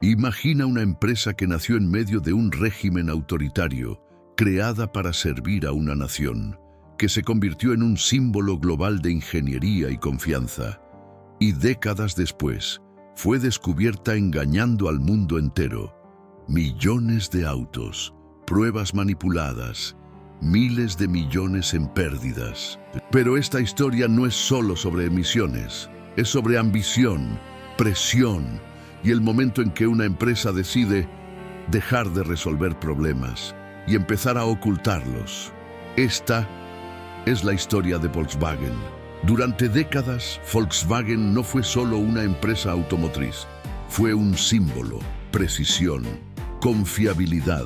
Imagina una empresa que nació en medio de un régimen autoritario, creada para servir a una nación, que se convirtió en un símbolo global de ingeniería y confianza, y décadas después fue descubierta engañando al mundo entero. Millones de autos, pruebas manipuladas, miles de millones en pérdidas. Pero esta historia no es solo sobre emisiones, es sobre ambición, presión y el momento en que una empresa decide dejar de resolver problemas y empezar a ocultarlos. Esta es la historia de Volkswagen. Durante décadas, Volkswagen no fue solo una empresa automotriz, fue un símbolo, precisión, confiabilidad,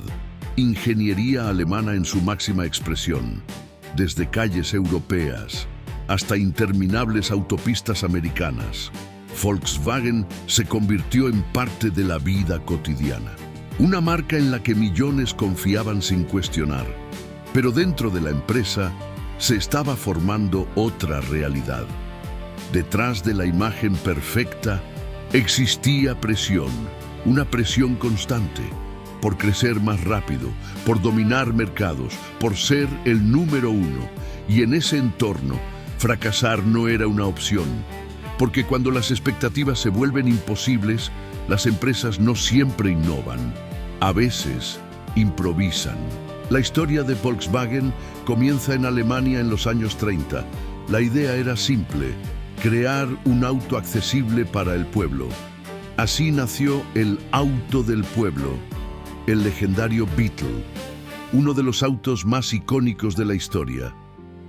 ingeniería alemana en su máxima expresión, desde calles europeas hasta interminables autopistas americanas. Volkswagen se convirtió en parte de la vida cotidiana, una marca en la que millones confiaban sin cuestionar. Pero dentro de la empresa se estaba formando otra realidad. Detrás de la imagen perfecta existía presión, una presión constante, por crecer más rápido, por dominar mercados, por ser el número uno. Y en ese entorno, fracasar no era una opción, porque cuando las expectativas se vuelven imposibles, las empresas no siempre innovan, a veces improvisan. La historia de Volkswagen comienza en Alemania en los años 30. La idea era simple: crear un auto accesible para el pueblo. Así nació el auto del pueblo, el legendario Beetle, uno de los autos más icónicos de la historia.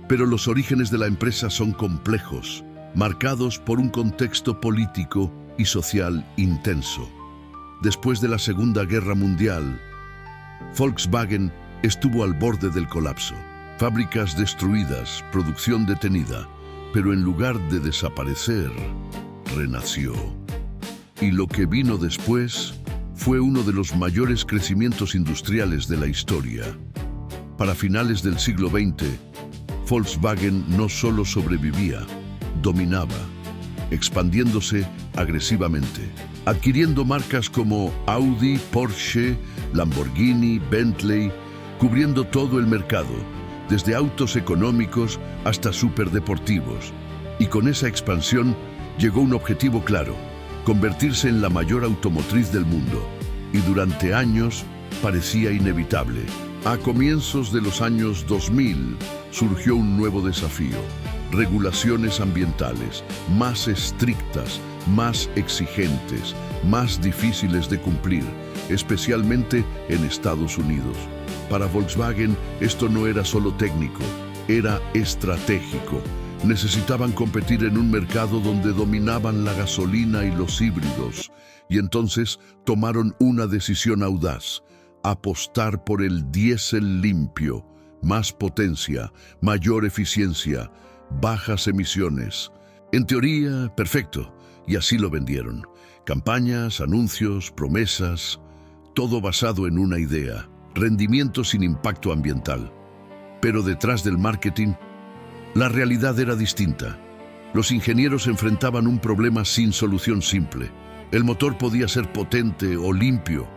Pero los orígenes de la empresa son complejos, marcados por un contexto político y social intenso. Después de la Segunda Guerra Mundial, Volkswagen estuvo al borde del colapso. Fábricas destruidas, producción detenida, pero en lugar de desaparecer, renació. Y lo que vino después fue uno de los mayores crecimientos industriales de la historia. Para finales del siglo XX, Volkswagen no solo sobrevivía, dominaba, expandiéndose agresivamente, adquiriendo marcas como Audi, Porsche, Lamborghini, Bentley, cubriendo todo el mercado, desde autos económicos hasta superdeportivos. Y con esa expansión llegó un objetivo claro: convertirse en la mayor automotriz del mundo. Y durante años parecía inevitable. A comienzos de los años 2000 surgió un nuevo desafío: regulaciones ambientales más estrictas, más exigentes, más difíciles de cumplir, especialmente en Estados Unidos. Para Volkswagen esto no era solo técnico, era estratégico. Necesitaban competir en un mercado donde dominaban la gasolina y los híbridos, y entonces tomaron una decisión audaz: apostar por el diésel limpio, más potencia, mayor eficiencia, bajas emisiones. En teoría, perfecto, y así lo vendieron. Campañas, anuncios, promesas, todo basado en una idea: rendimiento sin impacto ambiental. Pero detrás del marketing, la realidad era distinta. Los ingenieros enfrentaban un problema sin solución simple. El motor podía ser potente o limpio,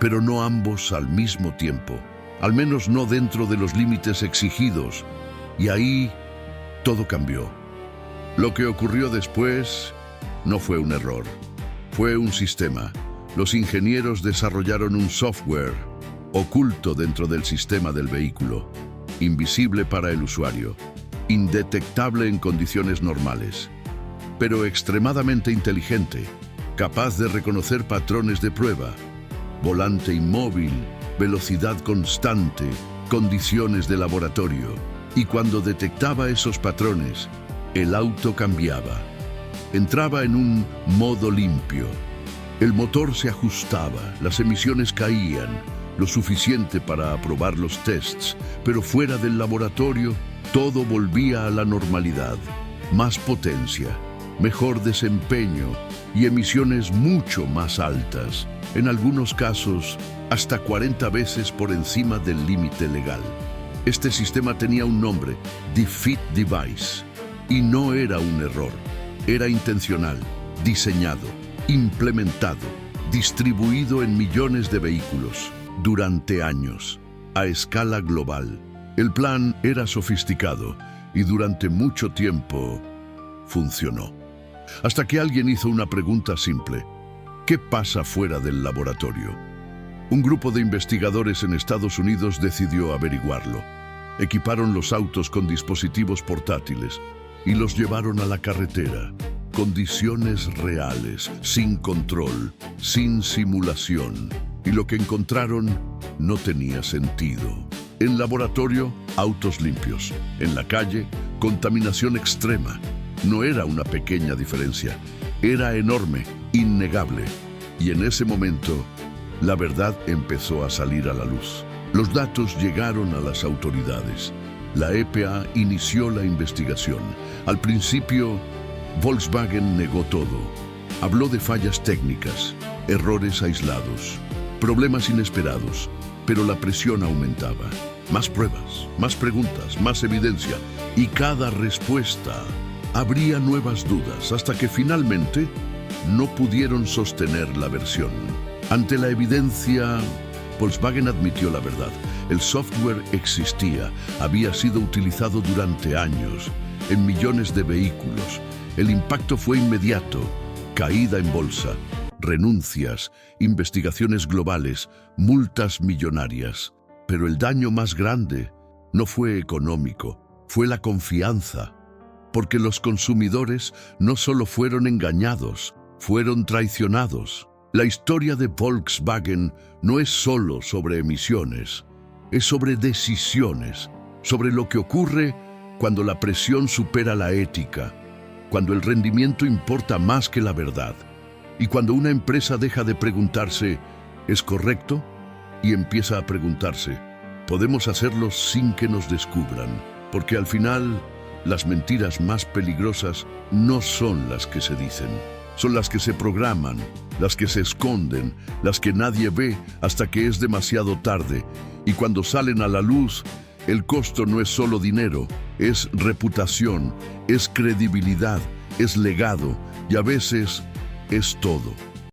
pero no ambos al mismo tiempo, al menos no dentro de los límites exigidos. Y ahí todo cambió. Lo que ocurrió después no fue un error, fue un sistema. Los ingenieros desarrollaron un software oculto dentro del sistema del vehículo, invisible para el usuario, indetectable en condiciones normales, pero extremadamente inteligente, capaz de reconocer patrones de prueba: volante inmóvil, velocidad constante, condiciones de laboratorio. Y cuando detectaba esos patrones, el auto cambiaba. Entraba en un modo limpio. El motor se ajustaba, las emisiones caían, lo suficiente para aprobar los tests, pero fuera del laboratorio, todo volvía a la normalidad. Más potencia, mejor desempeño y emisiones mucho más altas, en algunos casos hasta 40 veces por encima del límite legal. Este sistema tenía un nombre: Defeat Device, y no era un error, era intencional, diseñado, implementado, distribuido en millones de vehículos, durante años, a escala global. El plan era sofisticado y durante mucho tiempo funcionó. Hasta que alguien hizo una pregunta simple: ¿qué pasa fuera del laboratorio? Un grupo de investigadores en Estados Unidos decidió averiguarlo. Equiparon los autos con dispositivos portátiles y los llevaron a la carretera. Condiciones reales, sin control, sin simulación. Y lo que encontraron no tenía sentido. En laboratorio, autos limpios. En la calle, contaminación extrema. No era una pequeña diferencia, era enorme, innegable. Y en ese momento, la verdad empezó a salir a la luz. Los datos llegaron a las autoridades. La EPA inició la investigación. Al principio, Volkswagen negó todo. Habló de fallas técnicas, errores aislados, problemas inesperados, pero la presión aumentaba. Más pruebas, más preguntas, más evidencia, y cada respuesta habría nuevas dudas, hasta que finalmente no pudieron sostener la versión. Ante la evidencia, Volkswagen admitió la verdad. El software existía, había sido utilizado durante años, en millones de vehículos. El impacto fue inmediato: caída en bolsa, renuncias, investigaciones globales, multas millonarias. Pero el daño más grande no fue económico, fue la confianza. Porque los consumidores no solo fueron engañados, fueron traicionados. La historia de Volkswagen no es solo sobre emisiones, es sobre decisiones, sobre lo que ocurre cuando la presión supera la ética, cuando el rendimiento importa más que la verdad, y cuando una empresa deja de preguntarse, ¿es correcto?, y empieza a preguntarse, ¿podemos hacerlo sin que nos descubran? Porque al final, las mentiras más peligrosas no son las que se dicen, son las que se programan, las que se esconden, las que nadie ve hasta que es demasiado tarde. Y cuando salen a la luz, el costo no es solo dinero, es reputación, es credibilidad, es legado y a veces es todo.